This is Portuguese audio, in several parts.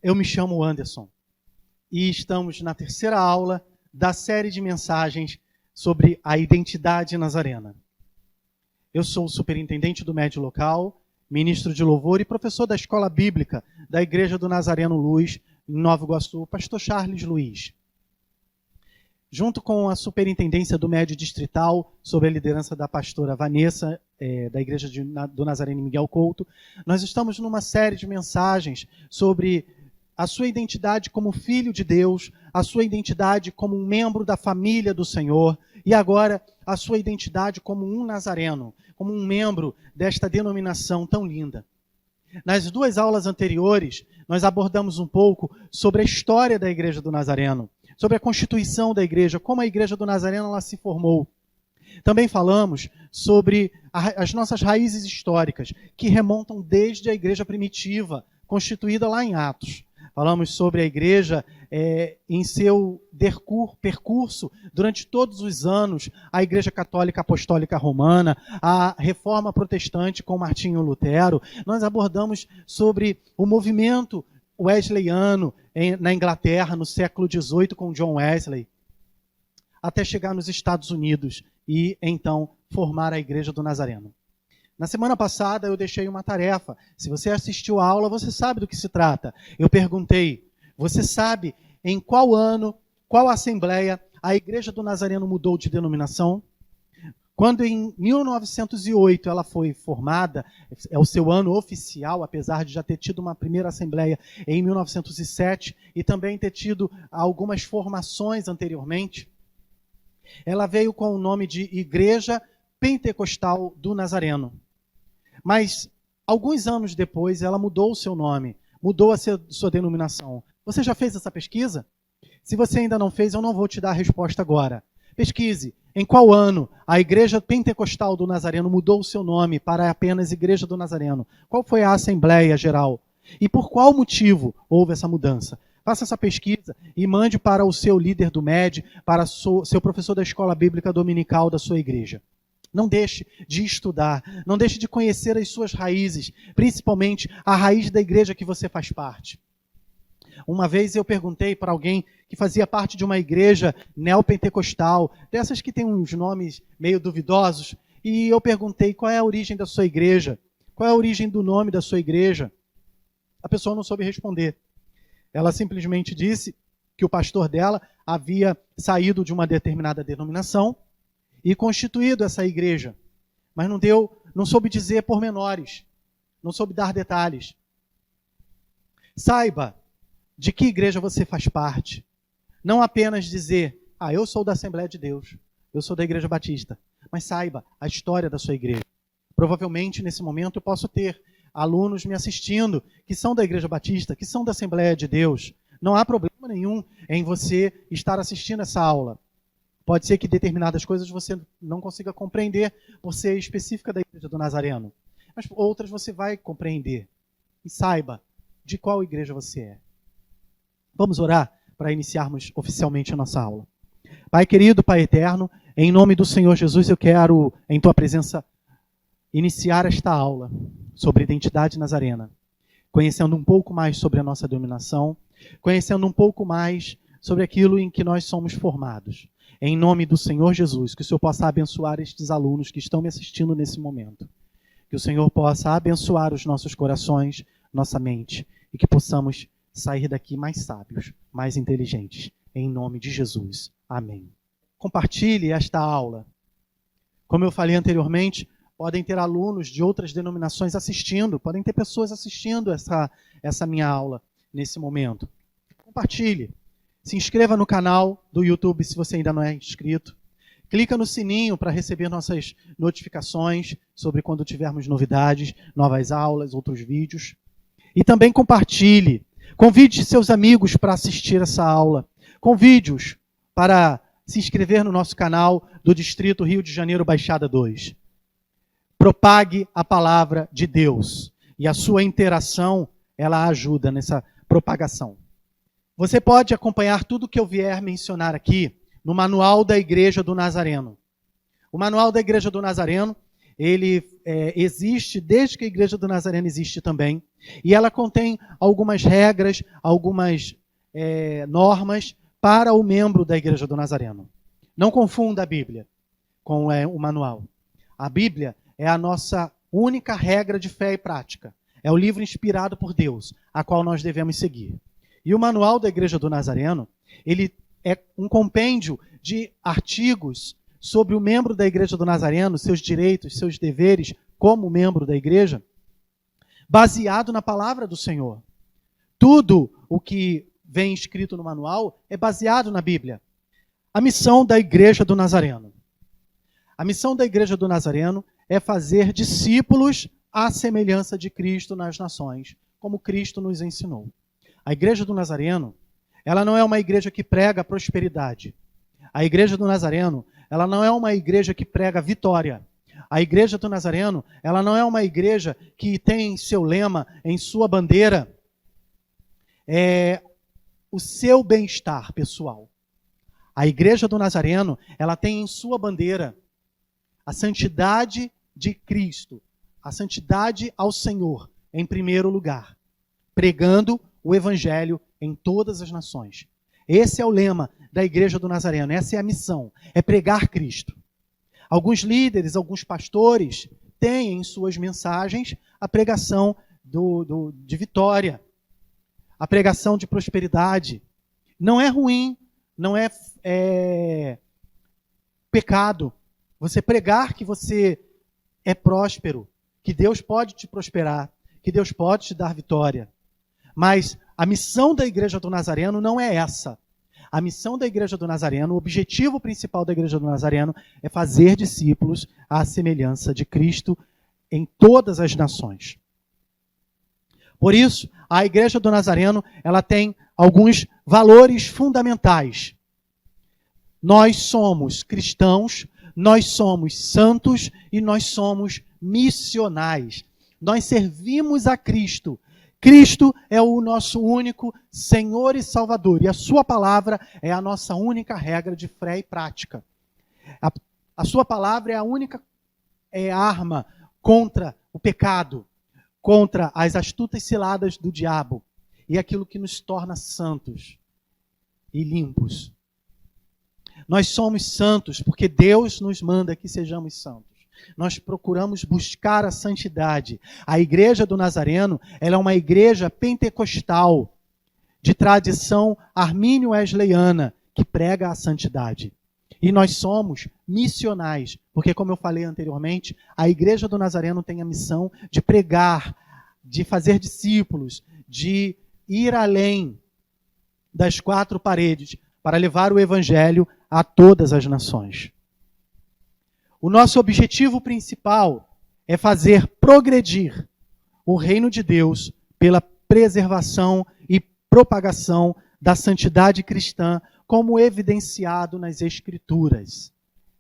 Eu me chamo Anderson e estamos na terceira aula da série de mensagens sobre a identidade nazarena. Eu sou o superintendente do médio local, ministro de louvor e professor da escola bíblica da Igreja do Nazareno Luz, em Nova Iguaçu, pastor Charles Luiz. Junto com a superintendência do médio distrital, sob a liderança da pastora Vanessa, da Igreja do Nazareno Miguel Couto, nós estamos numa série de mensagens sobre a sua identidade como filho de Deus, a sua identidade como um membro da família do Senhor e agora a sua identidade como um nazareno, como um membro desta denominação tão linda. Nas duas aulas anteriores, nós abordamos um pouco sobre a história da Igreja do Nazareno, sobre a constituição da igreja, como a Igreja do Nazareno ela se formou. Também falamos sobre as nossas raízes históricas, que remontam desde a igreja primitiva, constituída lá em Atos. Falamos sobre a igreja em seu percurso durante todos os anos, a Igreja Católica Apostólica Romana, a Reforma Protestante com Martinho Lutero. Nós abordamos sobre o movimento wesleyano na Inglaterra, no século XVIII, com John Wesley, até chegar nos Estados Unidos e, então, formar a Igreja do Nazareno. Na semana passada, eu deixei uma tarefa. Se você assistiu a aula, você sabe do que se trata. Eu perguntei, você sabe em qual ano, qual assembleia, a Igreja do Nazareno mudou de denominação? Quando em 1908 ela foi formada, é o seu ano oficial, apesar de já ter tido uma primeira assembleia em 1907 e também ter tido algumas formações anteriormente, ela veio com o nome de Igreja Pentecostal do Nazareno. Mas, alguns anos depois, ela mudou o seu nome, mudou a sua denominação. Você já fez essa pesquisa? Se você ainda não fez, eu não vou te dar a resposta agora. Pesquise em qual ano a Igreja Pentecostal do Nazareno mudou o seu nome para apenas Igreja do Nazareno. Qual foi a Assembleia Geral? E por qual motivo houve essa mudança? Faça essa pesquisa e mande para o seu líder do MED, para seu professor da escola bíblica dominical da sua igreja. Não deixe de estudar, não deixe de conhecer as suas raízes, principalmente a raiz da igreja que você faz parte. Uma vez eu perguntei para alguém que fazia parte de uma igreja neopentecostal, dessas que tem uns nomes meio duvidosos, e eu perguntei qual é a origem da sua igreja, qual é a origem do nome da sua igreja. A pessoa não soube responder. Ela simplesmente disse que o pastor dela havia saído de uma determinada denominação e constituído essa igreja, mas não soube dizer pormenores, não soube dar detalhes. Saiba de que igreja você faz parte. Não apenas dizer, eu sou da Assembleia de Deus, eu sou da Igreja Batista, mas saiba a história da sua igreja. Provavelmente, nesse momento, eu posso ter alunos me assistindo que são da Igreja Batista, que são da Assembleia de Deus. Não há problema nenhum em você estar assistindo essa aula. Pode ser que determinadas coisas você não consiga compreender por ser específica da Igreja do Nazareno, mas outras você vai compreender. E saiba de qual igreja você é. Vamos orar para iniciarmos oficialmente a nossa aula. Pai querido, Pai eterno, em nome do Senhor Jesus, eu quero, em Tua presença, iniciar esta aula sobre identidade nazarena, conhecendo um pouco mais sobre a nossa denominação, conhecendo um pouco mais sobre aquilo em que nós somos formados. Em nome do Senhor Jesus, que o Senhor possa abençoar estes alunos que estão me assistindo nesse momento. Que o Senhor possa abençoar os nossos corações, nossa mente, e que possamos sair daqui mais sábios, mais inteligentes. Em nome de Jesus. Amém. Compartilhe esta aula. Como eu falei anteriormente, podem ter alunos de outras denominações assistindo, podem ter pessoas assistindo essa minha aula nesse momento. Compartilhe. Se inscreva no canal do YouTube se você ainda não é inscrito. Clica no sininho para receber nossas notificações sobre quando tivermos novidades, novas aulas, outros vídeos. E também compartilhe. Convide seus amigos para assistir essa aula. Convide-os para se inscrever no nosso canal do Distrito Rio de Janeiro, Baixada 2. Propague a palavra de Deus. E a sua interação, ela ajuda nessa propagação. Você pode acompanhar tudo que eu vier mencionar aqui no Manual da Igreja do Nazareno. O Manual da Igreja do Nazareno, ele existe desde que a Igreja do Nazareno existe também, e ela contém algumas regras, algumas normas para o membro da Igreja do Nazareno. Não confunda a Bíblia com o manual. A Bíblia é a nossa única regra de fé e prática. É o livro inspirado por Deus, a qual nós devemos seguir. E o manual da Igreja do Nazareno, ele é um compêndio de artigos sobre o membro da Igreja do Nazareno, seus direitos, seus deveres como membro da Igreja, baseado na palavra do Senhor. Tudo o que vem escrito no manual é baseado na Bíblia. A missão da Igreja do Nazareno. A missão da Igreja do Nazareno é fazer discípulos à semelhança de Cristo nas nações, como Cristo nos ensinou. A Igreja do Nazareno, ela não é uma igreja que prega prosperidade. A Igreja do Nazareno, ela não é uma igreja que prega vitória. A Igreja do Nazareno, ela não é uma igreja que tem em seu lema, em sua bandeira, o seu bem-estar pessoal. A Igreja do Nazareno, ela tem em sua bandeira a santidade de Cristo, a santidade ao Senhor, em primeiro lugar, pregando o Evangelho em todas as nações. Esse é o lema da Igreja do Nazareno, essa é a missão, é pregar Cristo. Alguns líderes, alguns pastores têm em suas mensagens a pregação de vitória, a pregação de prosperidade. Não é ruim, não é pecado você pregar que você é próspero, que Deus pode te prosperar, que Deus pode te dar vitória. Mas a missão da Igreja do Nazareno não é essa. A missão da Igreja do Nazareno, o objetivo principal da Igreja do Nazareno é fazer discípulos à semelhança de Cristo em todas as nações. Por isso, a Igreja do Nazareno, ela tem alguns valores fundamentais. Nós somos cristãos, nós somos santos e nós somos missionais. Nós servimos a Cristo. Cristo é o nosso único Senhor e Salvador. E a sua palavra é a nossa única regra de fé e prática. A sua palavra é a única arma contra o pecado, contra as astutas ciladas do diabo e aquilo que nos torna santos e limpos. Nós somos santos porque Deus nos manda que sejamos santos. Nós procuramos buscar a santidade. A Igreja do Nazareno, ela é uma igreja pentecostal, de tradição armínio-wesleyana, que prega a santidade. E nós somos missionais, porque, como eu falei anteriormente, a Igreja do Nazareno tem a missão de pregar, de fazer discípulos, de ir além das quatro paredes, para levar o Evangelho a todas as nações. O nosso objetivo principal é fazer progredir o reino de Deus pela preservação e propagação da santidade cristã, como evidenciado nas Escrituras.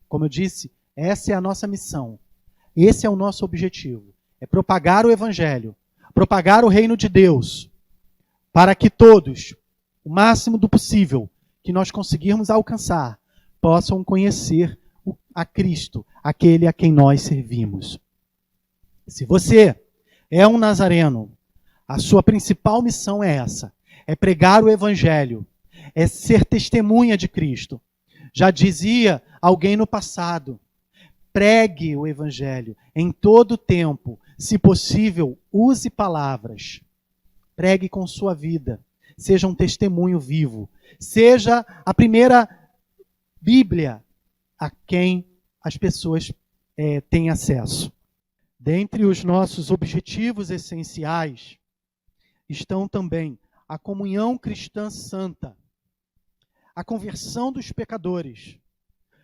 Como eu disse, essa é a nossa missão. Esse é o nosso objetivo. É propagar o Evangelho, propagar o reino de Deus, para que todos, o máximo do possível, que nós conseguirmos alcançar, possam conhecer a Cristo, aquele a quem nós servimos. Se você é um nazareno, a sua principal missão é essa, é pregar o Evangelho, é ser testemunha de Cristo. Já dizia alguém no passado, pregue o Evangelho em todo o tempo, se possível, use palavras, pregue com sua vida, seja um testemunho vivo, seja a primeira Bíblia a quem as pessoas têm acesso. Dentre os nossos objetivos essenciais estão também a comunhão cristã santa, a conversão dos pecadores,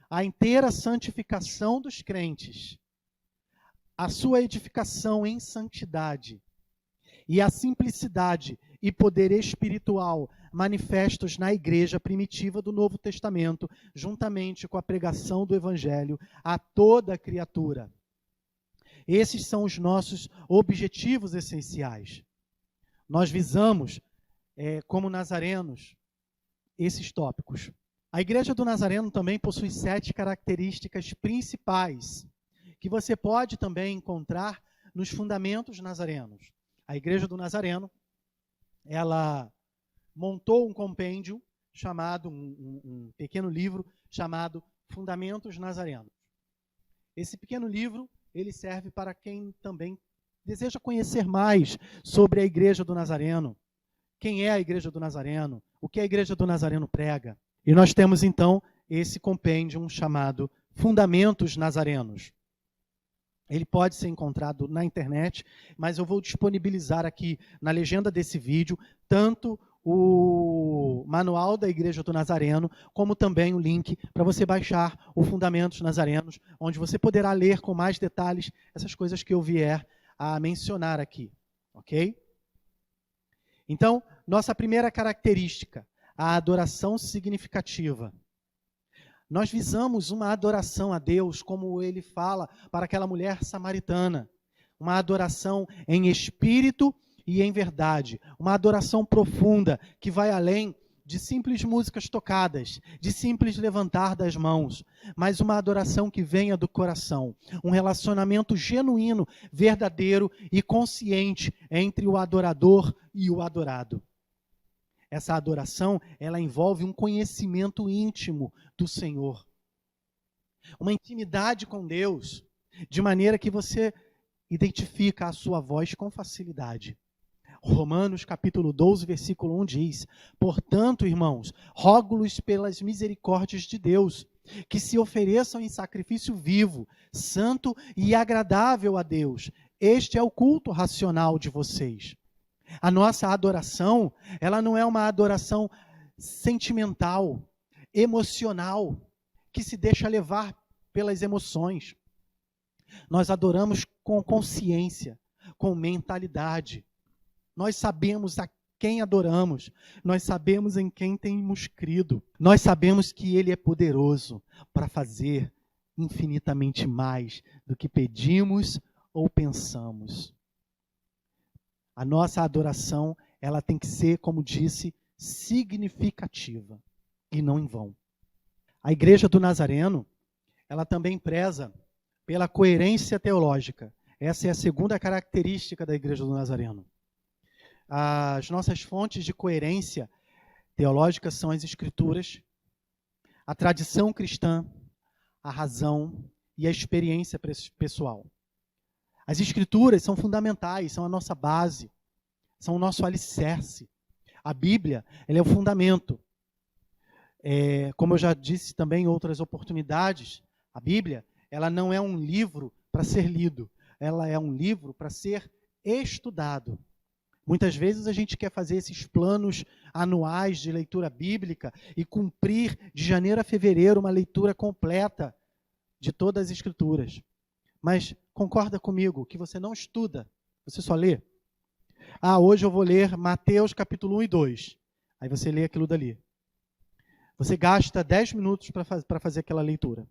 a inteira santificação dos crentes, a sua edificação em santidade e a simplicidade e poder espiritual manifestos na igreja primitiva do Novo Testamento, juntamente com a pregação do Evangelho a toda criatura. Esses são os nossos objetivos essenciais. Nós visamos, como nazarenos, esses tópicos. A Igreja do Nazareno também possui 7 características principais que você pode também encontrar nos Fundamentos Nazarenos. A Igreja do Nazareno, ela montou um compêndio chamado, um pequeno livro chamado Fundamentos Nazarenos. Esse pequeno livro, ele serve para quem também deseja conhecer mais sobre a Igreja do Nazareno. Quem é a Igreja do Nazareno? O que a Igreja do Nazareno prega? E nós temos, então, esse compêndio chamado Fundamentos Nazarenos. Ele pode ser encontrado na internet, mas eu vou disponibilizar aqui na legenda desse vídeo tanto o manual da Igreja do Nazareno, como também o link para você baixar o Fundamentos Nazarenos, onde você poderá ler com mais detalhes essas coisas que eu vier a mencionar aqui, ok? Então, nossa primeira característica, a adoração significativa. Nós visamos uma adoração a Deus, como ele fala para aquela mulher samaritana. Uma adoração em espírito e em verdade. Uma adoração profunda que vai além de simples músicas tocadas, de simples levantar das mãos, mas uma adoração que venha do coração. Um relacionamento genuíno, verdadeiro e consciente entre o adorador e o adorado. Essa adoração, ela envolve um conhecimento íntimo do Senhor. Uma intimidade com Deus, de maneira que você identifica a sua voz com facilidade. Romanos capítulo 12, versículo 1 diz: portanto, irmãos, rogo-lhes pelas misericórdias de Deus, que se ofereçam em sacrifício vivo, santo e agradável a Deus. Este é o culto racional de vocês. A nossa adoração, ela não é uma adoração sentimental, emocional, que se deixa levar pelas emoções. Nós adoramos com consciência, com mentalidade. Nós sabemos a quem adoramos, nós sabemos em quem temos crido. Nós sabemos que Ele é poderoso para fazer infinitamente mais do que pedimos ou pensamos. A nossa adoração, ela tem que ser, como disse, significativa e não em vão. A Igreja do Nazareno, ela também preza pela coerência teológica. Essa é a segunda característica da Igreja do Nazareno. As nossas fontes de coerência teológica são as Escrituras, a tradição cristã, a razão e a experiência pessoal. As Escrituras são fundamentais, são a nossa base, são o nosso alicerce. A Bíblia, ela é o fundamento. Como eu já disse também em outras oportunidades, a Bíblia, ela não é um livro para ser lido, ela é um livro para ser estudado. Muitas vezes a gente quer fazer esses planos anuais de leitura bíblica e cumprir de janeiro a fevereiro uma leitura completa de todas as Escrituras. Mas concorda comigo que você não estuda, você só lê? Hoje eu vou ler Mateus capítulo 1 e 2. Aí você lê aquilo dali. Você gasta 10 minutos para fazer aquela leitura.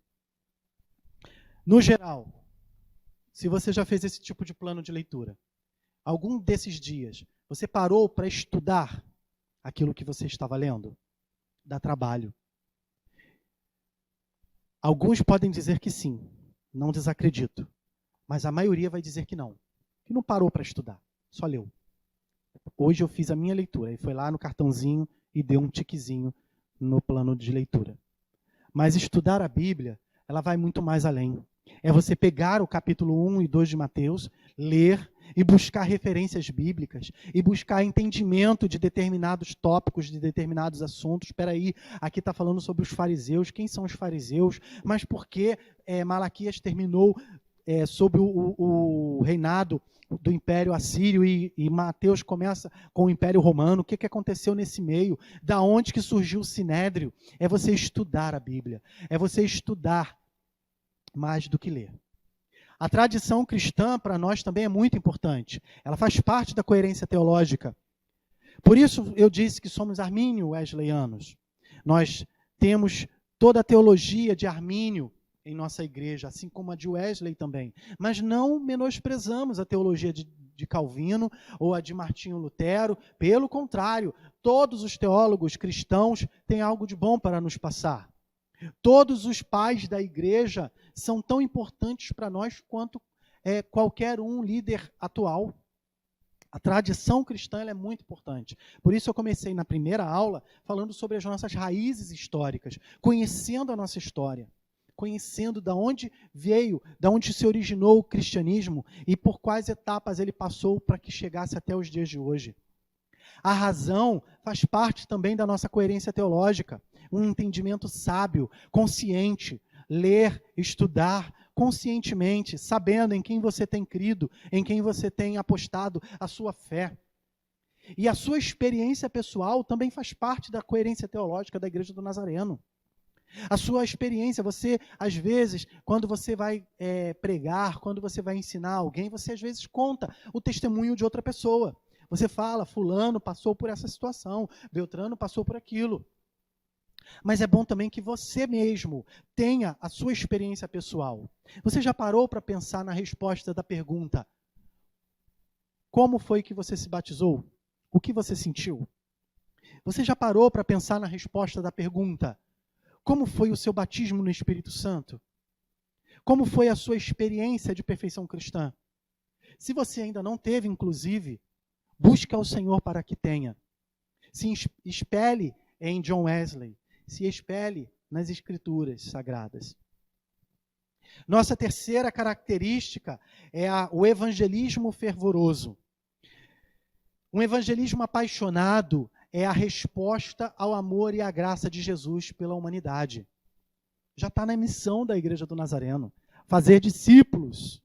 No geral, se você já fez esse tipo de plano de leitura, algum desses dias, você parou para estudar aquilo que você estava lendo? Dá trabalho. Alguns podem dizer que sim, não desacredito. Mas a maioria vai dizer que não parou para estudar, só leu. Hoje eu fiz a minha leitura, e foi lá no cartãozinho e deu um tiquezinho no plano de leitura. Mas estudar a Bíblia, ela vai muito mais além. É você pegar o capítulo 1 e 2 de Mateus, ler e buscar referências bíblicas, e buscar entendimento de determinados tópicos, de determinados assuntos. Espera aí, aqui está falando sobre os fariseus. Quem são os fariseus? Mas por que Malaquias terminou sob o reinado do Império Assírio e Mateus começa com o Império Romano? O que aconteceu nesse meio? Da onde que surgiu o Sinédrio? É você estudar a Bíblia, é você estudar mais do que ler. A tradição cristã para nós também é muito importante. Ela faz parte da coerência teológica. Por isso eu disse que somos armínio-wesleyanos. Nós temos toda a teologia de Armínio em nossa igreja, assim como a de Wesley também. Mas não menosprezamos a teologia de Calvino ou a de Martinho Lutero. Pelo contrário, todos os teólogos cristãos têm algo de bom para nos passar. Todos os pais da igreja são tão importantes para nós quanto qualquer líder atual. A tradição cristã ela é muito importante. Por isso eu comecei na primeira aula falando sobre as nossas raízes históricas, conhecendo a nossa história, conhecendo de onde veio, de onde se originou o cristianismo e por quais etapas ele passou para que chegasse até os dias de hoje. A razão faz parte também da nossa coerência teológica, um entendimento sábio, consciente, ler, estudar conscientemente, sabendo em quem você tem crido, em quem você tem apostado a sua fé. E a sua experiência pessoal também faz parte da coerência teológica da Igreja do Nazareno. A sua experiência, você, às vezes, quando você vai pregar, quando você vai ensinar alguém, você às vezes conta o testemunho de outra pessoa. Você fala, fulano passou por essa situação, Beltrano passou por aquilo. Mas é bom também que você mesmo tenha a sua experiência pessoal. Você já parou para pensar na resposta da pergunta: como foi que você se batizou? O que você sentiu? Você já parou para pensar na resposta da pergunta: como foi o seu batismo no Espírito Santo? Como foi a sua experiência de perfeição cristã? Se você ainda não teve, inclusive, busque ao Senhor para que tenha. Se espelhe em John Wesley. Se espelhe nas Escrituras Sagradas. Nossa terceira característica é o evangelismo fervoroso. Um evangelismo apaixonado é a resposta ao amor e à graça de Jesus pela humanidade. Já está na missão da Igreja do Nazareno. Fazer discípulos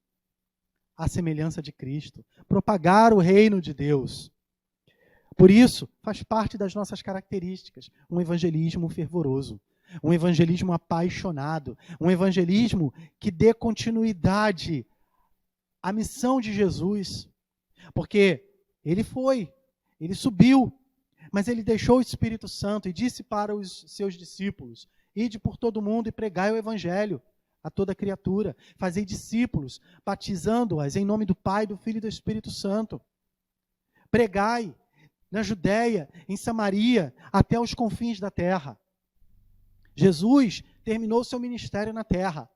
à semelhança de Cristo. Propagar o reino de Deus. Por isso, faz parte das nossas características, um evangelismo fervoroso, um evangelismo apaixonado, um evangelismo que dê continuidade à missão de Jesus. Porque ele subiu, mas ele deixou o Espírito Santo e disse para os seus discípulos: ide por todo mundo e pregai o evangelho a toda criatura, fazei discípulos, batizando-as em nome do Pai, do Filho e do Espírito Santo. Pregai na Judéia, em Samaria, até os confins da terra. Jesus terminou seu ministério na terra,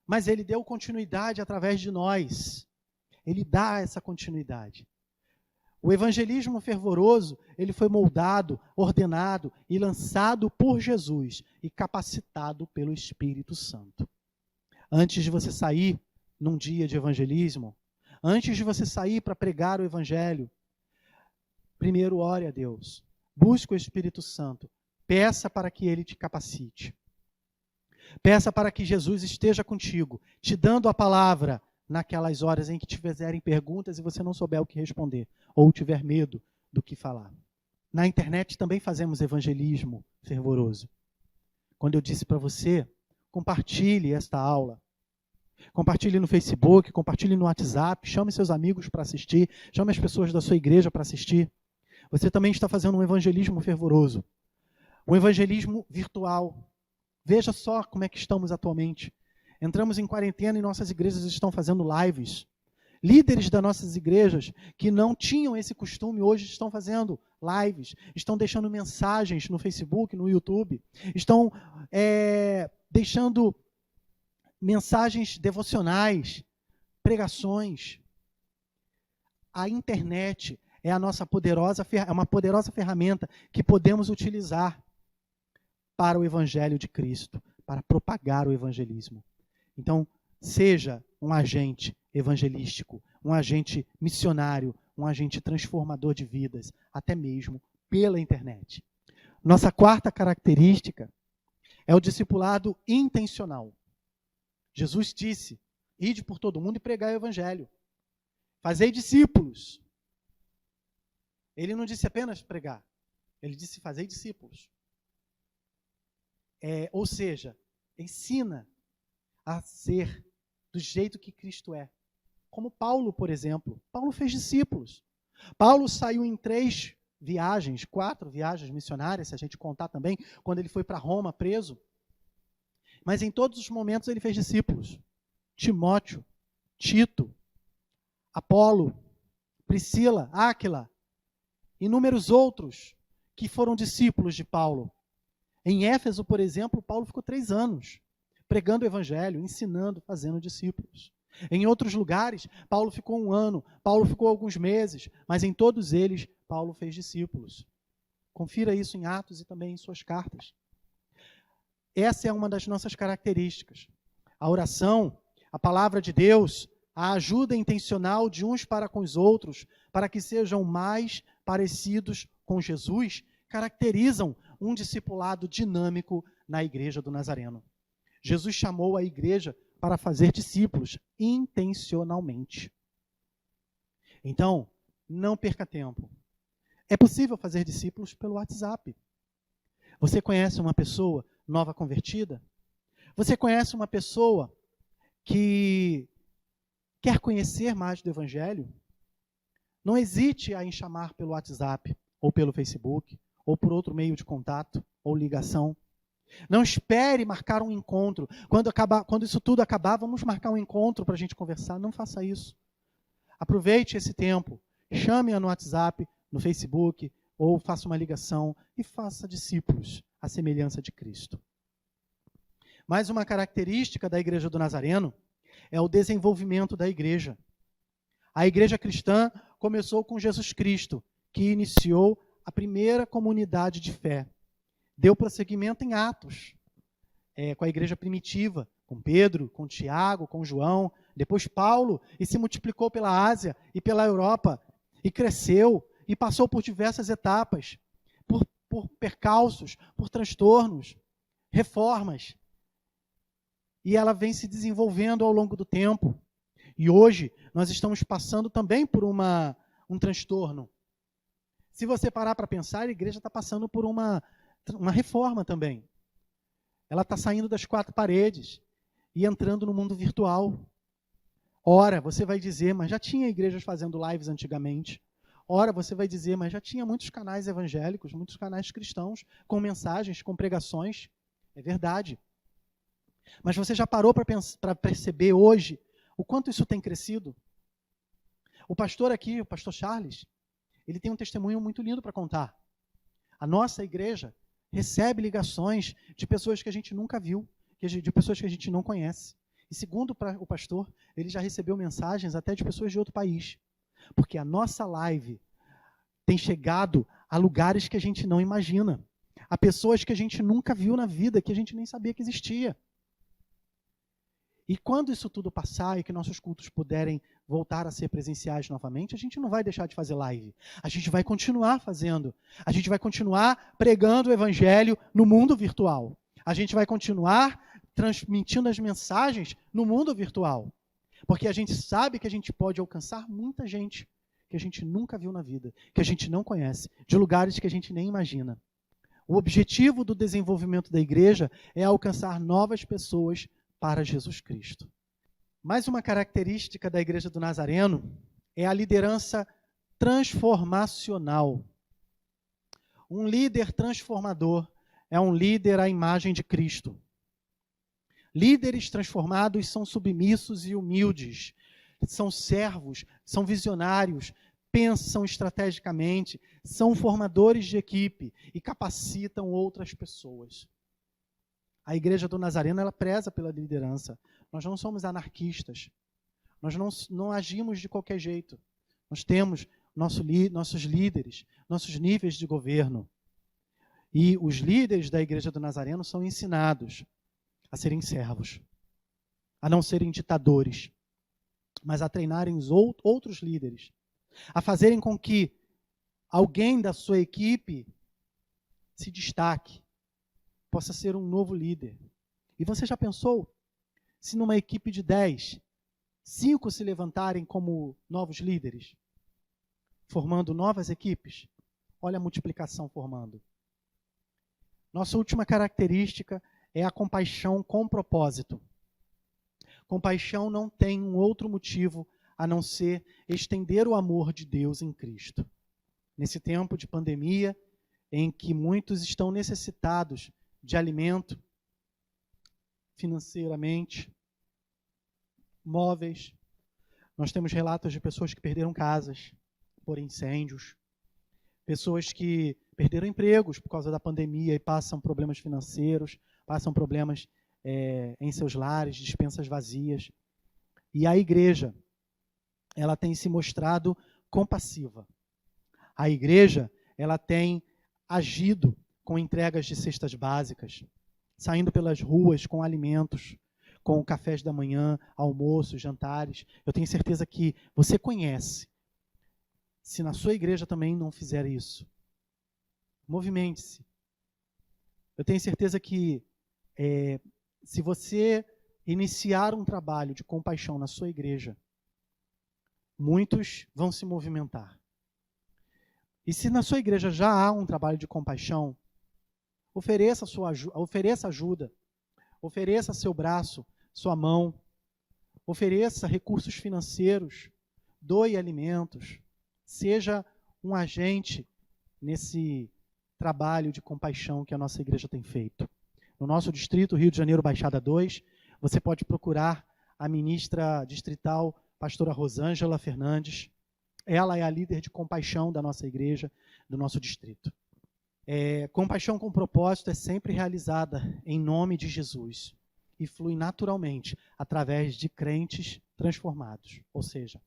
mas ele deu continuidade através de nós. Ele dá essa continuidade. O evangelismo fervoroso, ele foi moldado, ordenado e lançado por Jesus e capacitado pelo Espírito Santo. Antes de você sair num dia de evangelismo, antes de você sair para pregar o evangelho, primeiro ore a Deus, busque o Espírito Santo, peça para que ele te capacite. Peça para que Jesus esteja contigo, te dando a palavra naquelas horas em que te fizerem perguntas e você não souber o que responder, ou tiver medo do que falar. Na internet também fazemos evangelismo fervoroso. Quando eu disse para você, compartilhe esta aula. Compartilhe no Facebook, compartilhe no WhatsApp, chame seus amigos para assistir, chame as pessoas da sua igreja para assistir. Você também está fazendo um evangelismo fervoroso. Um evangelismo virtual. Veja só como é que estamos atualmente. Entramos em quarentena e nossas igrejas estão fazendo lives. Líderes das nossas igrejas que não tinham esse costume, hoje estão fazendo lives, estão deixando mensagens no Facebook, no YouTube, estão deixando mensagens devocionais, pregações. A internet é uma poderosa ferramenta que podemos utilizar para o Evangelho de Cristo, para propagar o evangelismo. Então, seja um agente evangelístico, um agente missionário, um agente transformador de vidas, até mesmo pela internet. Nossa quarta característica é o discipulado intencional. Jesus disse: ide por todo mundo e pregai o evangelho. Fazei discípulos. Ele não disse apenas pregar, ele disse fazei discípulos. Ou seja, ensina a ser do jeito que Cristo é. Como Paulo, por exemplo. Paulo fez discípulos. Paulo saiu em 4 viagens missionárias, se a gente contar também, quando ele foi para Roma preso. Mas em todos os momentos ele fez discípulos. Timóteo, Tito, Apolo, Priscila, Áquila, inúmeros outros que foram discípulos de Paulo. Em Éfeso, por exemplo, Paulo ficou 3 anos pregando o evangelho, ensinando, fazendo discípulos. Em outros lugares, Paulo ficou 1 ano, Paulo ficou alguns meses, mas em todos eles, Paulo fez discípulos. Confira isso em Atos e também em suas cartas. Essa é uma das nossas características. A oração, a palavra de Deus, a ajuda intencional de uns para com os outros, para que sejam mais parecidos com Jesus, caracterizam um discipulado dinâmico na Igreja do Nazareno. Jesus chamou a igreja para fazer discípulos intencionalmente. Então, não perca tempo. É possível fazer discípulos pelo WhatsApp. Você conhece uma pessoa nova convertida? Você conhece uma pessoa que quer conhecer mais do Evangelho? Não hesite em chamar pelo WhatsApp, ou pelo Facebook, ou por outro meio de contato ou ligação. Não espere marcar um encontro. Quando isso tudo acabar, vamos marcar um encontro para a gente conversar. Não faça isso. Aproveite esse tempo. Chame-a no WhatsApp, no Facebook, ou faça uma ligação e faça discípulos à semelhança de Cristo. Mais uma característica da Igreja do Nazareno é o desenvolvimento da igreja. A igreja cristã começou com Jesus Cristo, que iniciou a primeira comunidade de fé. Deu prosseguimento em Atos, com a igreja primitiva, com Pedro, com Tiago, com João, depois Paulo, e se multiplicou pela Ásia e pela Europa, e cresceu, e passou por diversas etapas, por percalços, por transtornos, reformas. E ela vem se desenvolvendo ao longo do tempo. E hoje nós estamos passando também por um transtorno. Se você parar para pensar, a igreja está passando por uma reforma também. Ela está saindo das 4 paredes e entrando no mundo virtual. Ora, você vai dizer, mas já tinha igrejas fazendo lives antigamente. Ora, você vai dizer, mas já tinha muitos canais evangélicos, muitos canais cristãos, com mensagens, com pregações. É verdade. Mas você já parou para perceber hoje o quanto isso tem crescido? O pastor aqui, o pastor Charles, ele tem um testemunho muito lindo para contar. A nossa igreja recebe ligações de pessoas que a gente nunca viu, de pessoas que a gente não conhece. E segundo o pastor, ele já recebeu mensagens até de pessoas de outro país. Porque a nossa live tem chegado a lugares que a gente não imagina. A pessoas que a gente nunca viu na vida, que a gente nem sabia que existia. E quando isso tudo passar e que nossos cultos puderem voltar a ser presenciais novamente, a gente não vai deixar de fazer live. A gente vai continuar fazendo. A gente vai continuar pregando o evangelho no mundo virtual. A gente vai continuar transmitindo as mensagens no mundo virtual. Porque a gente sabe que a gente pode alcançar muita gente que a gente nunca viu na vida, que a gente não conhece, de lugares que a gente nem imagina. O objetivo do desenvolvimento da igreja é alcançar novas pessoas para Jesus Cristo. Mais uma característica da Igreja do Nazareno é a liderança transformacional. Um líder transformador é um líder à imagem de Cristo. Líderes transformados são submissos e humildes, são servos, são visionários, pensam estrategicamente, são formadores de equipe e capacitam outras pessoas. A Igreja do Nazareno, ela preza pela liderança. Nós não somos anarquistas. Nós não agimos de qualquer jeito. Nós temos nossos líderes, nossos níveis de governo. E os líderes da Igreja do Nazareno são ensinados a serem servos, a não serem ditadores, mas a treinarem os outros líderes, a fazerem com que alguém da sua equipe se destaque, possa ser um novo líder. E você já pensou se numa equipe de 10, 5 se levantarem como novos líderes, formando novas equipes? Olha a multiplicação formando. Nossa última característica é a compaixão com propósito. Compaixão não tem um outro motivo a não ser estender o amor de Deus em Cristo. Nesse tempo de pandemia, em que muitos estão necessitados de alimento, financeiramente, móveis. Nós temos relatos de pessoas que perderam casas por incêndios, pessoas que perderam empregos por causa da pandemia e passam problemas financeiros, passam problemas em seus lares, despensas vazias. E a igreja, ela tem se mostrado compassiva. A igreja, ela tem agido com entregas de cestas básicas, saindo pelas ruas com alimentos, com cafés da manhã, almoços, jantares. Eu tenho certeza que você conhece. Se na sua igreja também não fizer isso, movimente-se. Eu tenho certeza que se você iniciar um trabalho de compaixão na sua igreja, muitos vão se movimentar. E se na sua igreja já há um trabalho de compaixão, ofereça ajuda, ofereça seu braço, sua mão, ofereça recursos financeiros, doe alimentos, seja um agente nesse trabalho de compaixão que a nossa igreja tem feito. No nosso distrito, Rio de Janeiro, Baixada 2, você pode procurar a ministra distrital, pastora Rosângela Fernandes. Ela é a líder de compaixão da nossa igreja, do nosso distrito. Compaixão com propósito é sempre realizada em nome de Jesus e flui naturalmente através de crentes transformados. Ou seja,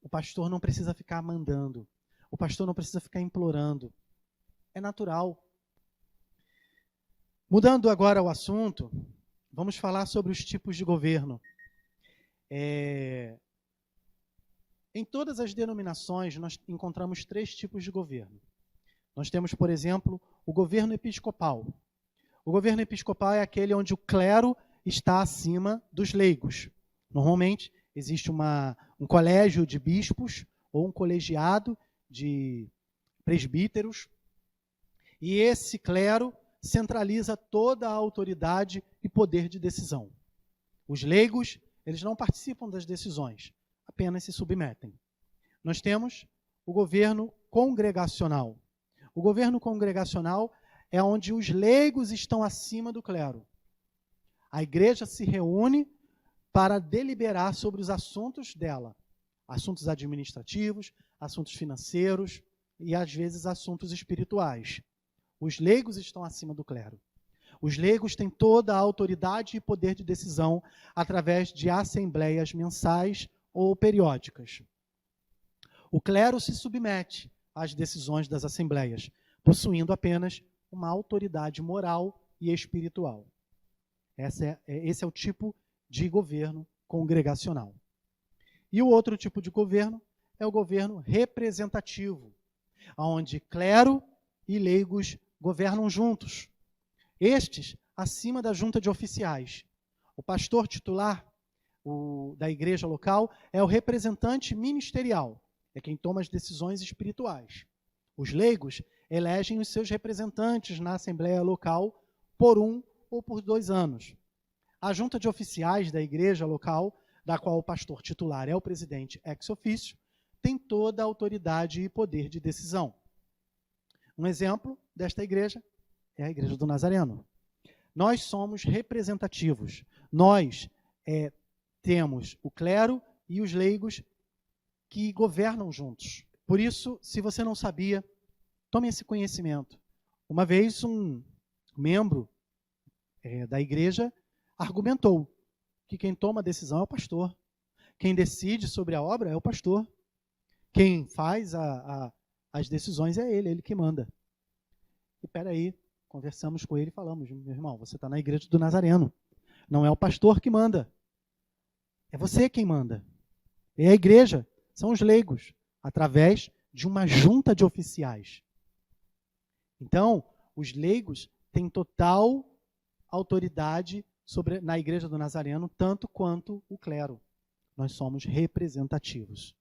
o pastor não precisa ficar mandando, o pastor não precisa ficar implorando. É natural. Mudando agora o assunto, vamos falar sobre os tipos de governo. Em todas as denominações, nós encontramos 3 tipos de governo. Nós temos, por exemplo, o governo episcopal. O governo episcopal é aquele onde o clero está acima dos leigos. Normalmente, existe um colégio de bispos ou um colegiado de presbíteros, e esse clero centraliza toda a autoridade e poder de decisão. Os leigos, eles não participam das decisões, apenas se submetem. Nós temos o governo congregacional. O governo congregacional é onde os leigos estão acima do clero. A igreja se reúne para deliberar sobre os assuntos dela. Assuntos administrativos, assuntos financeiros e, às vezes, assuntos espirituais. Os leigos estão acima do clero. Os leigos têm toda a autoridade e poder de decisão através de assembleias mensais ou periódicas. O clero se submete às decisões das assembleias, possuindo apenas uma autoridade moral e espiritual. Esse é o tipo de governo congregacional. E o outro tipo de governo é o governo representativo, onde clero e leigos governam juntos. Estes, acima da junta de oficiais. O pastor titular da igreja local é o representante ministerial, é quem toma as decisões espirituais. Os leigos elegem os seus representantes na assembleia local por 1 ou por 2 anos. A junta de oficiais da igreja local, da qual o pastor titular é o presidente ex officio, tem toda a autoridade e poder de decisão. Um exemplo desta igreja é a Igreja do Nazareno. Nós somos representativos. Nós temos o clero e os leigos que governam juntos. Por isso, se você não sabia, tome esse conhecimento. Uma vez um membro da igreja argumentou que quem toma a decisão é o pastor. Quem decide sobre a obra é o pastor. Quem faz as decisões é ele que manda. E peraí, conversamos com ele e falamos, meu irmão, você está na Igreja do Nazareno. Não é o pastor que manda. É você quem manda. E a igreja são os leigos, através de uma junta de oficiais. Então, os leigos têm total autoridade na Igreja do Nazareno, tanto quanto o clero. Nós somos representativos.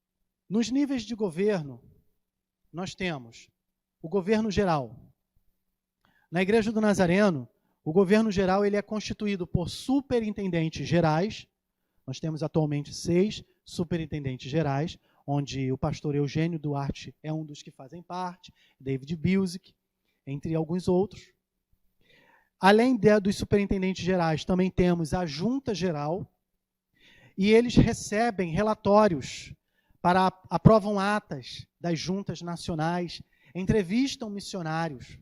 Nos níveis de governo, nós temos o governo geral. Na Igreja do Nazareno, o governo geral ele é constituído por superintendentes gerais. Nós temos atualmente 6 superintendentes gerais, onde o pastor Eugênio Duarte é um dos que fazem parte, David Bilzik, entre alguns outros. Além dos superintendentes gerais, também temos a Junta Geral, e eles recebem relatórios, aprovam atas das juntas nacionais, entrevistam missionários.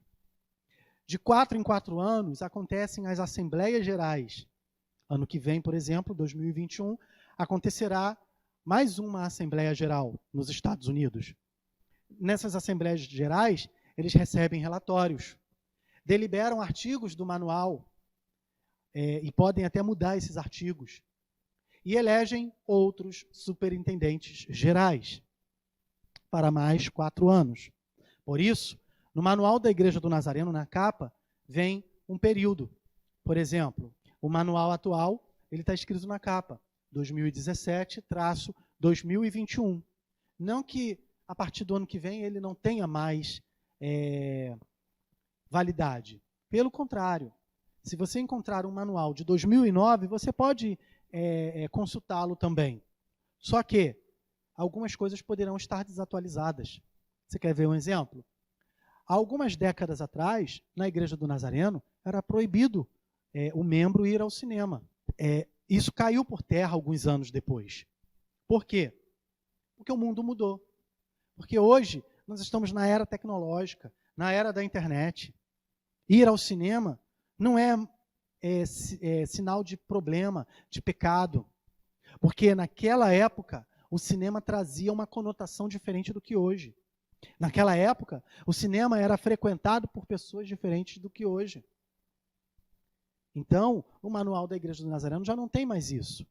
De 4 em 4 anos acontecem as Assembleias Gerais. Ano que vem, por exemplo, 2021, acontecerá mais uma Assembleia Geral nos Estados Unidos. Nessas Assembleias Gerais, eles recebem relatórios, deliberam artigos do manual, e podem até mudar esses artigos, e elegem outros superintendentes gerais para mais 4 anos. Por isso, no manual da Igreja do Nazareno, na capa, vem um período. Por exemplo, o manual atual, ele está escrito na capa, 2017-2021. Não que a partir do ano que vem ele não tenha mais validade. Pelo contrário, se você encontrar um manual de 2009, você pode consultá-lo também. Só que algumas coisas poderão estar desatualizadas. Você quer ver um exemplo? Há algumas décadas atrás, na Igreja do Nazareno, era proibido o membro ir ao cinema. Isso caiu por terra alguns anos depois. Por quê? Porque o mundo mudou. Porque hoje nós estamos na era tecnológica, na era da internet. Ir ao cinema não é sinal de problema, de pecado. Porque naquela época o cinema trazia uma conotação diferente do que hoje. Naquela época, o cinema era frequentado por pessoas diferentes do que hoje. Então, o manual da Igreja do Nazareno já não tem mais isso.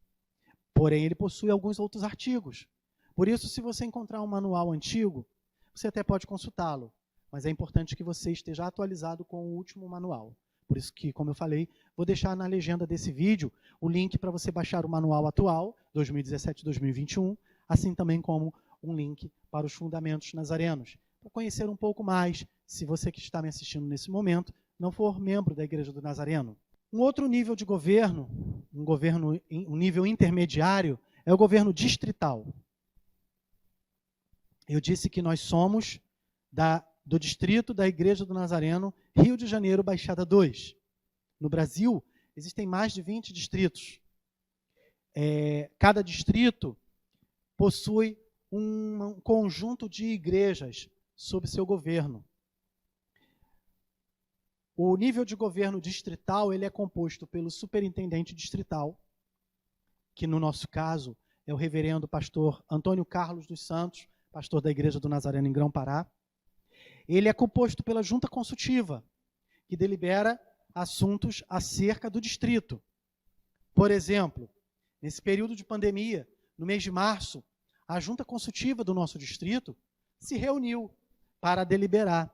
Porém, ele possui alguns outros artigos. Por isso, se você encontrar um manual antigo, você até pode consultá-lo. Mas é importante que você esteja atualizado com o último manual. Por isso que, como eu falei, vou deixar na legenda desse vídeo o link para você baixar o manual atual, 2017-2021, assim também como um link para os fundamentos nazarenos. Para conhecer um pouco mais, se você que está me assistindo nesse momento não for membro da Igreja do Nazareno. Um outro nível de governo, um nível intermediário, é o governo distrital. Eu disse que nós somos do distrito da Igreja do Nazareno, Rio de Janeiro, Baixada 2. No Brasil, existem mais de 20 distritos. Cada distrito possui um conjunto de igrejas sob seu governo. O nível de governo distrital ele é composto pelo superintendente distrital, que no nosso caso é o reverendo pastor Antônio Carlos dos Santos, pastor da Igreja do Nazareno em Grão-Pará. Ele é composto pela junta consultiva, que delibera assuntos acerca do distrito. Por exemplo, nesse período de pandemia, no mês de março, a junta consultiva do nosso distrito se reuniu para deliberar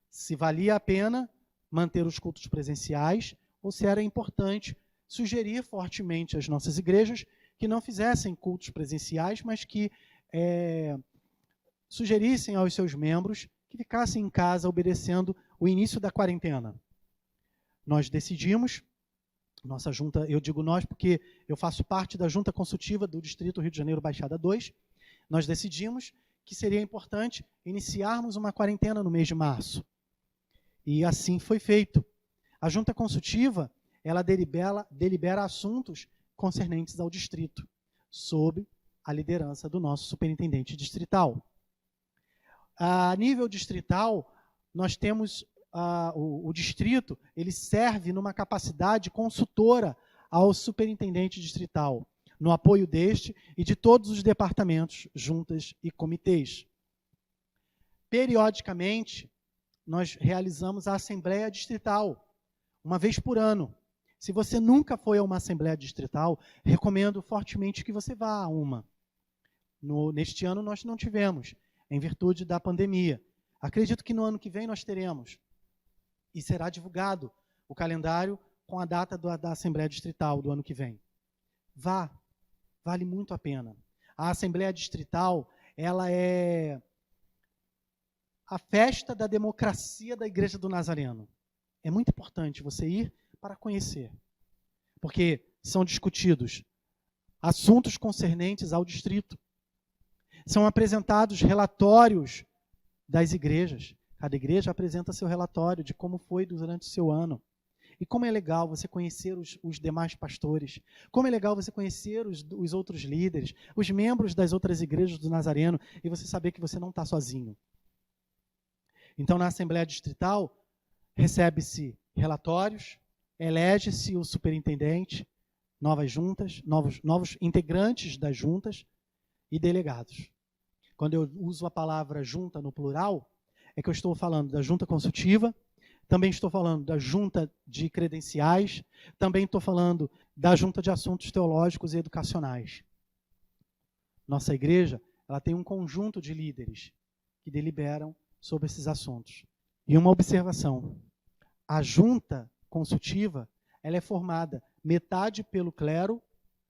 se valia a pena manter os cultos presenciais ou se era importante sugerir fortemente às nossas igrejas que não fizessem cultos presenciais, mas que sugerissem aos seus membros que ficassem em casa obedecendo o início da quarentena. Nós decidimos, nossa junta, eu digo nós porque eu faço parte da junta consultiva do Distrito Rio de Janeiro Baixada 2, nós decidimos que seria importante iniciarmos uma quarentena no mês de março. E assim foi feito. A junta consultiva, ela delibera assuntos concernentes ao distrito, sob a liderança do nosso superintendente distrital. A nível distrital, nós temos o distrito, ele serve numa capacidade consultora ao superintendente distrital, no apoio deste e de todos os departamentos, juntas e comitês. Periodicamente, nós realizamos a Assembleia Distrital, uma vez por ano. Se você nunca foi a uma Assembleia Distrital, recomendo fortemente que você vá a uma. Neste ano nós não tivemos, em virtude da pandemia. Acredito que no ano que vem nós teremos. E será divulgado o calendário com a data da Assembleia Distrital do ano que vem. Vá, vale muito a pena. A Assembleia Distrital, ela é a festa da democracia da Igreja do Nazareno. É muito importante você ir para conhecer, porque são discutidos assuntos concernentes ao distrito. São apresentados relatórios das igrejas. Cada igreja apresenta seu relatório de como foi durante o seu ano. E como é legal você conhecer os demais pastores. Como é legal você conhecer os outros líderes, os membros das outras igrejas do Nazareno, e você saber que você não está sozinho. Então, na Assembleia Distrital, recebe-se relatórios, elege-se o superintendente, novas juntas, novos integrantes das juntas e delegados. Quando eu uso a palavra junta no plural, é que eu estou falando da junta consultiva, também estou falando da junta de credenciais, também estou falando da junta de assuntos teológicos e educacionais. Nossa igreja, ela tem um conjunto de líderes que deliberam sobre esses assuntos. E uma observação, a junta consultiva, ela é formada metade pelo clero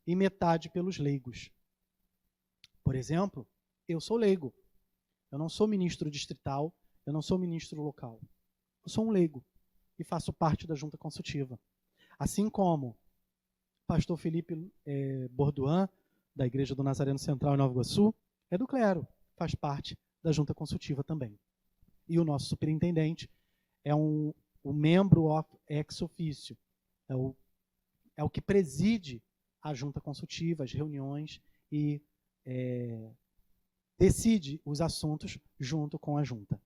e metade pelos leigos. Por exemplo, eu sou leigo, eu não sou ministro distrital, eu não sou ministro local. Eu sou um leigo e faço parte da junta consultiva. Assim como o pastor Felipe Borduan, da Igreja do Nazareno Central em Nova Iguaçu, é do clero, faz parte da junta consultiva também. E o nosso superintendente é um membro ex officio, é o que preside a junta consultiva, as reuniões e decide os assuntos junto com a junta.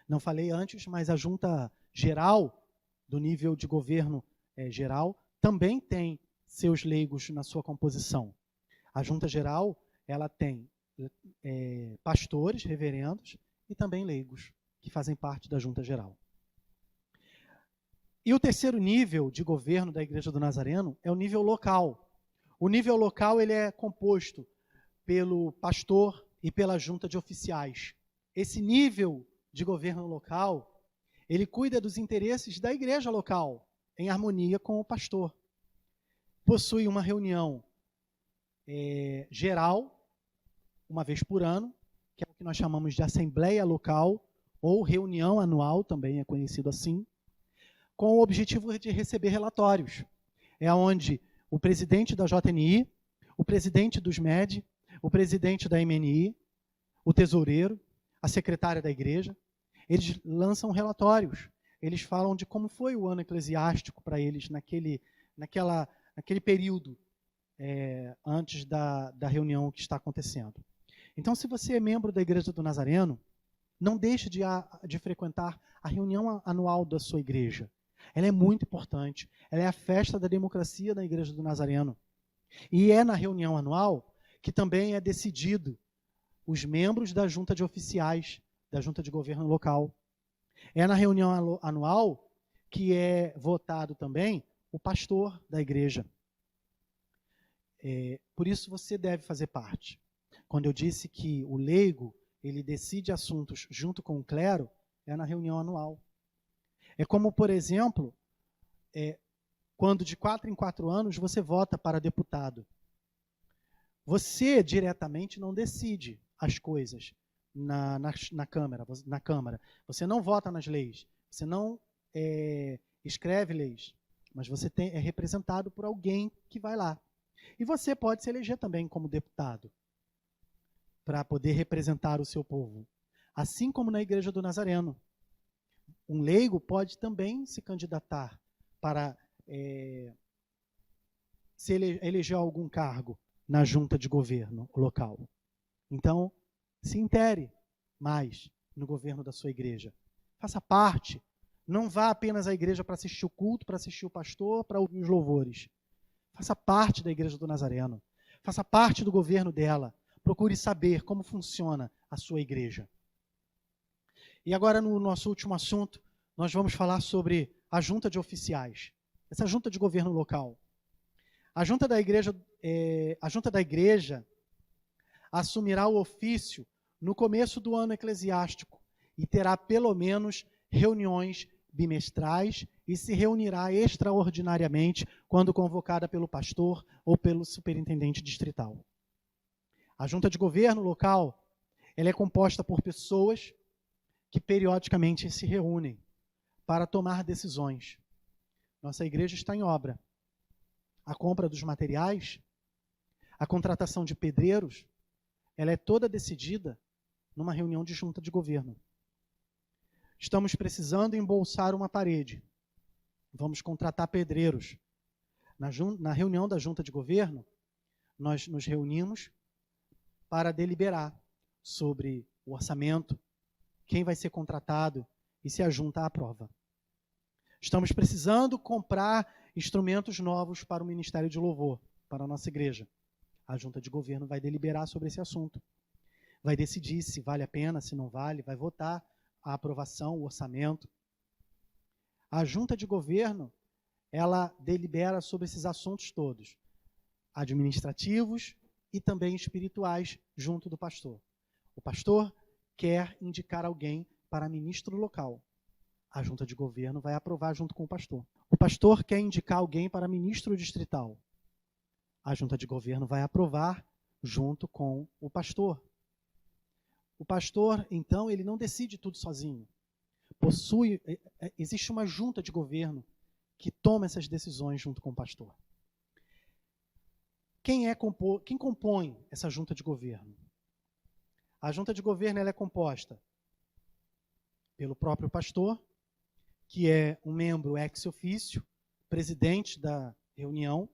Não falei antes, mas a junta geral, do nível de governo geral, também tem seus leigos na sua composição. A junta geral, ela tem pastores, reverendos, e também leigos, que fazem parte da junta geral. E o terceiro nível de governo da Igreja do Nazareno é o nível local. O nível local ele é composto pelo pastor e pela junta de oficiais. Esse nível de governo local, ele cuida dos interesses da igreja local, em harmonia com o pastor. Possui uma reunião geral, uma vez por ano, que é o que nós chamamos de assembleia local, ou reunião anual, também é conhecido assim, com o objetivo de receber relatórios. É onde o presidente da JNI, o presidente dos MED, o presidente da MNI, o tesoureiro, a secretária da igreja, eles lançam relatórios. Eles falam de como foi o ano eclesiástico para eles naquele período antes da reunião que está acontecendo. Então, se você é membro da Igreja do Nazareno, não deixe de frequentar a reunião anual da sua igreja. Ela é muito importante. Ela é a festa da democracia da Igreja do Nazareno. E é na reunião anual que também é decidido os membros da junta de oficiais, da junta de governo local. É na reunião anual que é votado também o pastor da igreja. Por isso você deve fazer parte. Quando eu disse que o leigo, ele decide assuntos junto com o clero, é na reunião anual. É como, por exemplo, quando de 4 em 4 anos você vota para deputado. Você diretamente não decide as coisas na Câmara. Você não vota nas leis, você não escreve leis, mas você é representado por alguém que vai lá. E você pode se eleger também como deputado, para poder representar o seu povo. Assim como na Igreja do Nazareno. Um leigo pode também se candidatar para se eleger a algum cargo na junta de governo local. Então, se intere mais no governo da sua igreja. Faça parte. Não vá apenas à igreja para assistir o culto, para assistir o pastor, para ouvir os louvores. Faça parte da Igreja do Nazareno. Faça parte do governo dela. Procure saber como funciona a sua igreja. E agora, no nosso último assunto, nós vamos falar sobre a junta de oficiais. Essa junta de governo local. A junta da igreja assumirá o ofício no começo do ano eclesiástico e terá pelo menos reuniões bimestrais e se reunirá extraordinariamente quando convocada pelo pastor ou pelo superintendente distrital. A junta de governo local, ela é composta por pessoas que periodicamente se reúnem para tomar decisões. Nossa igreja está em obra. A compra dos materiais, a contratação de pedreiros, ela é toda decidida numa reunião de junta de governo. Estamos precisando embolsar uma parede. Vamos contratar pedreiros. Na reunião da junta de governo, nós nos reunimos para deliberar sobre o orçamento, quem vai ser contratado e se a junta aprova. Estamos precisando comprar instrumentos novos para o Ministério de Louvor, para a nossa igreja. A junta de governo vai deliberar sobre esse assunto. Vai decidir se vale a pena, se não vale, vai votar a aprovação, o orçamento. A junta de governo, ela delibera sobre esses assuntos todos, administrativos e também espirituais, junto do pastor. O pastor quer indicar alguém para ministro local. A junta de governo vai aprovar junto com o pastor. O pastor quer indicar alguém para ministro distrital. A junta de governo vai aprovar junto com o pastor. O pastor, então, ele não decide tudo sozinho. Existe uma junta de governo que toma essas decisões junto com o pastor. Quem compõe essa junta de governo? A junta de governo ela é composta pelo próprio pastor, que é um membro ex officio, presidente da reunião.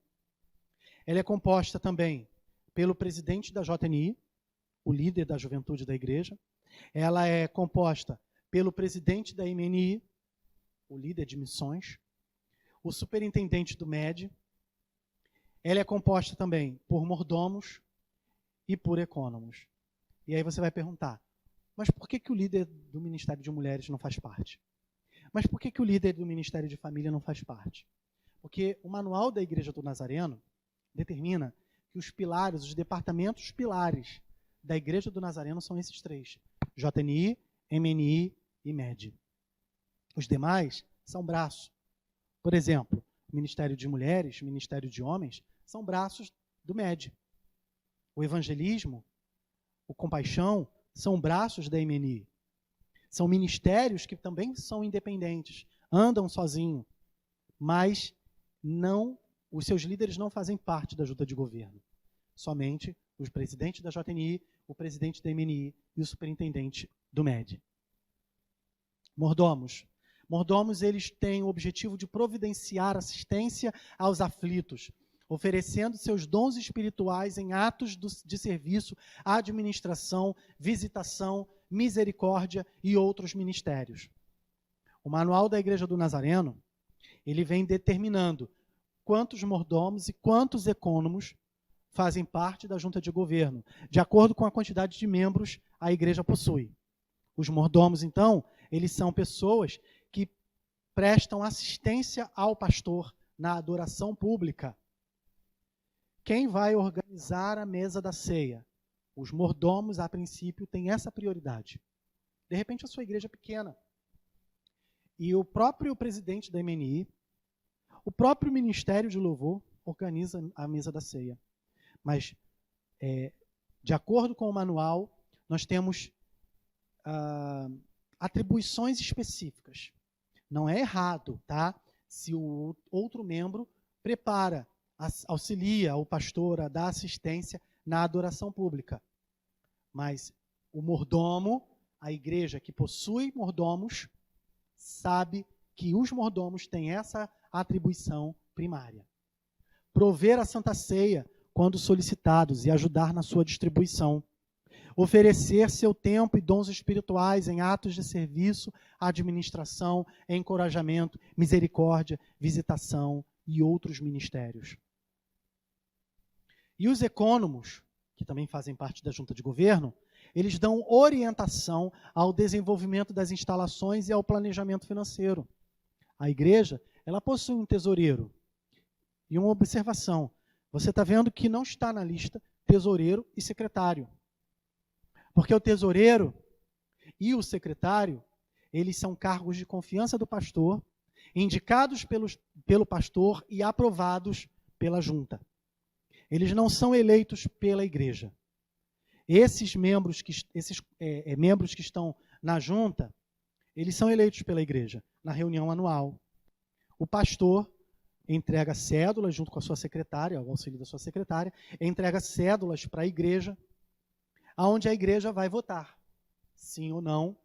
Ela é composta também pelo presidente da JNI, o líder da juventude da igreja. Ela é composta pelo presidente da MNI, o líder de missões, o superintendente do MED. Ela é composta também por mordomos e por ecônomos. E aí você vai perguntar, mas por que o líder do Ministério de Mulheres não faz parte? Mas por que o líder do Ministério de Família não faz parte? Porque o manual da Igreja do Nazareno determina que os pilares, os departamentos pilares da Igreja do Nazareno são esses três: JNI, MNI e MED. Os demais são braços. Por exemplo, o Ministério de Mulheres, o Ministério de Homens, são braços do MED. O evangelismo, o compaixão, são braços da MNI. São ministérios que também são independentes, andam sozinhos, mas os seus líderes não fazem parte da junta de governo. Somente os presidentes da JNI, o presidente da MNI e o superintendente do MED. Mordomos. Mordomos, eles têm o objetivo de providenciar assistência aos aflitos, oferecendo seus dons espirituais em atos de serviço, administração, visitação, misericórdia e outros ministérios. O manual da Igreja do Nazareno, ele vem determinando quantos mordomos e quantos ecônomos fazem parte da junta de governo, de acordo com a quantidade de membros a igreja possui. Os mordomos, então, eles são pessoas que prestam assistência ao pastor na adoração pública. Quem vai organizar a mesa da ceia? Os mordomos, a princípio, têm essa prioridade. De repente, a sua igreja é pequena. E o próprio presidente da MNI, o próprio Ministério de Louvor, organiza a mesa da ceia. Mas, de acordo com o manual, nós temos atribuições específicas. Não é errado, tá? Se o outro membro prepara, auxilia o pastor a dar assistência na adoração pública. Mas o mordomo, a igreja que possui mordomos, sabe que os mordomos têm essa atribuição primária. Prover a Santa Ceia quando solicitados e ajudar na sua distribuição. Oferecer seu tempo e dons espirituais em atos de serviço, administração, encorajamento, misericórdia, visitação e outros ministérios. E os ecônomos, que também fazem parte da junta de governo, eles dão orientação ao desenvolvimento das instalações e ao planejamento financeiro. A igreja, ela possui um tesoureiro. E uma observação, você está vendo que não está na lista tesoureiro e secretário. Porque o tesoureiro e o secretário, eles são cargos de confiança do pastor, indicados pelo pastor e aprovados pela junta. Eles não são eleitos pela igreja. Esses membros que estão na junta, eles são eleitos pela igreja, na reunião anual. O pastor entrega cédulas junto com a sua secretária, ao auxílio da sua secretária, entrega cédulas para a igreja, aonde a igreja vai votar, sim ou não,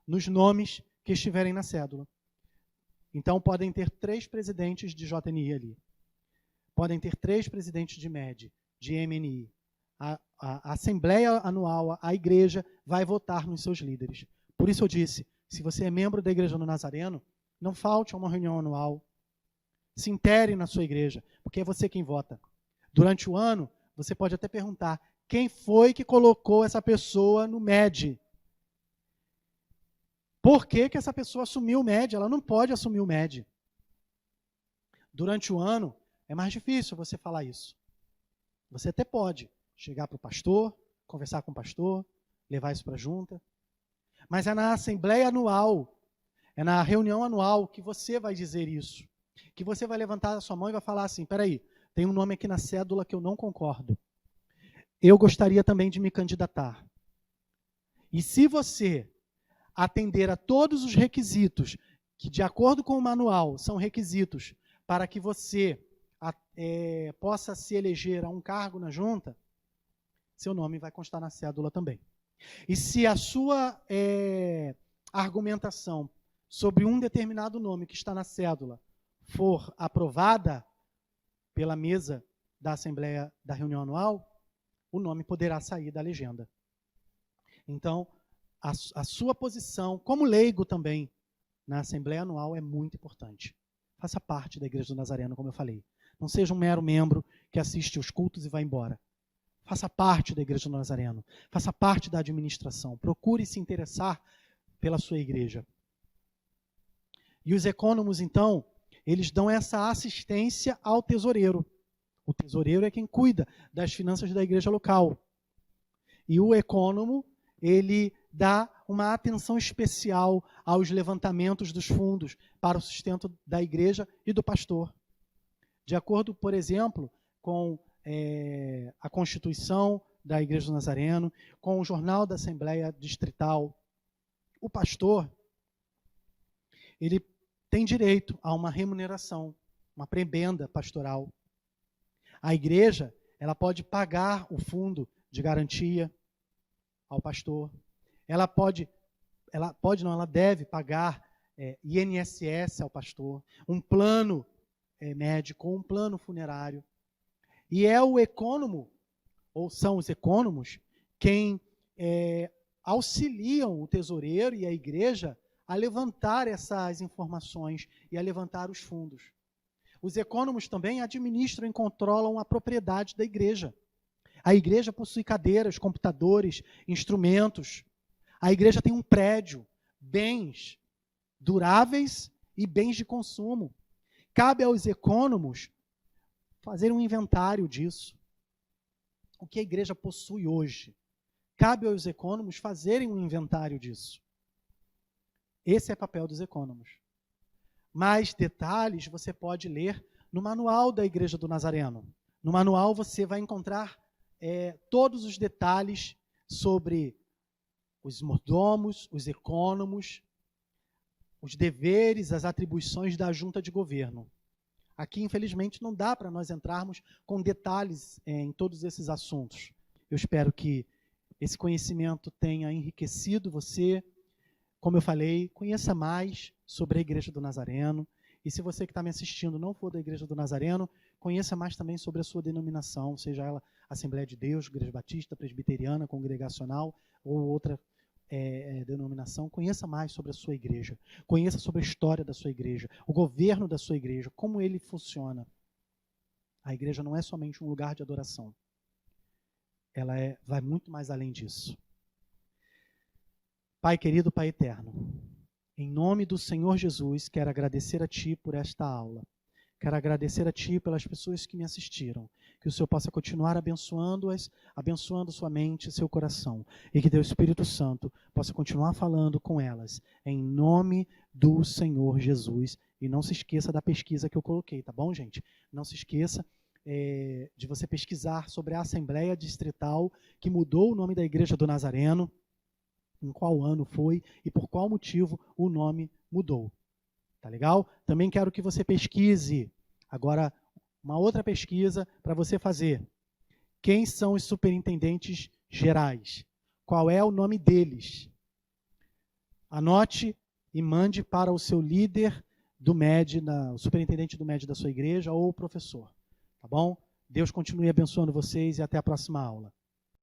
nos nomes que estiverem na cédula. Então, podem ter 3 presidentes de JNI ali. Podem ter 3 presidentes de MED, de MNI. A Assembleia Anual, a igreja, vai votar nos seus líderes. Por isso eu disse, se você é membro da Igreja do Nazareno, não falte a uma reunião anual. Se intere na sua igreja, porque é você quem vota. Durante o ano, você pode até perguntar, quem foi que colocou essa pessoa no MED? Por que que essa pessoa assumiu o MED? Ela não pode assumir o MED. Durante o ano, é mais difícil você falar isso. Você até pode chegar para o pastor, conversar com o pastor, levar isso para a junta. Mas é na assembleia anual, é na reunião anual que você vai dizer isso. Que você vai levantar a sua mão e vai falar assim, peraí, tem um nome aqui na cédula que eu não concordo. Eu gostaria também de me candidatar. E se você atender a todos os requisitos, que de acordo com o manual são requisitos para que você possa se eleger a um cargo na junta, seu nome vai constar na cédula também. E se a sua argumentação sobre um determinado nome que está na cédula for aprovada pela mesa da Assembleia da reunião anual, o nome poderá sair da legenda. Então, a sua posição, como leigo também, na Assembleia Anual é muito importante. Faça parte da Igreja do Nazareno, como eu falei. Não seja um mero membro que assiste os cultos e vai embora. Faça parte da Igreja do Nazareno. Faça parte da administração. Procure se interessar pela sua igreja. E os ecônomos, então, eles dão essa assistência ao tesoureiro. O tesoureiro é quem cuida das finanças da igreja local. E o ecônomo, ele dá uma atenção especial aos levantamentos dos fundos para o sustento da igreja e do pastor. De acordo, por exemplo, com a Constituição da Igreja do Nazareno, com o Jornal da Assembleia Distrital, o pastor, ele tem direito a uma remuneração, uma prebenda pastoral. A igreja, ela pode pagar o fundo de garantia ao pastor. Ela deve pagar INSS ao pastor, um plano médico, um plano funerário. E é o ecônomo, ou são os ecônomos, quem auxiliam o tesoureiro e a igreja a levantar essas informações e a levantar os fundos. Os ecônomos também administram e controlam a propriedade da igreja. A igreja possui cadeiras, computadores, instrumentos. A igreja tem um prédio, bens duráveis e bens de consumo. Cabe aos ecônomos fazer um inventário disso. O que a igreja possui hoje? Cabe aos ecônomos fazerem um inventário disso. Esse é o papel dos ecônomos. Mais detalhes você pode ler no manual da Igreja do Nazareno. No manual você vai encontrar todos os detalhes sobre os mordomos, os ecônomos, os deveres, as atribuições da junta de governo. Aqui, infelizmente, não dá para nós entrarmos com detalhes em todos esses assuntos. Eu espero que esse conhecimento tenha enriquecido você. Como eu falei, conheça mais sobre a Igreja do Nazareno. E se você que está me assistindo não for da Igreja do Nazareno, conheça mais também sobre a sua denominação, seja ela Assembleia de Deus, Igreja Batista, Presbiteriana, Congregacional ou outra denominação. Conheça mais sobre a sua igreja. Conheça sobre a história da sua igreja, o governo da sua igreja, como ele funciona. A igreja não é somente um lugar de adoração. Ela vai muito mais além disso. Pai querido, Pai eterno, em nome do Senhor Jesus, quero agradecer a Ti por esta aula. Quero agradecer a Ti pelas pessoas que me assistiram. Que o Senhor possa continuar abençoando-as, abençoando sua mente e seu coração. E que Deus Espírito Santo possa continuar falando com elas. Em nome do Senhor Jesus. E não se esqueça da pesquisa que eu coloquei, tá bom, gente? Não se esqueça de você pesquisar sobre a Assembleia Distrital que mudou o nome da Igreja do Nazareno. Em qual ano foi e por qual motivo o nome mudou. Tá legal? Também quero que você pesquise agora uma outra pesquisa para você fazer. Quem são os superintendentes gerais? Qual é o nome deles? Anote e mande para o seu líder do MED, o superintendente do MED da sua igreja ou o professor. Tá bom? Deus continue abençoando vocês e até a próxima aula.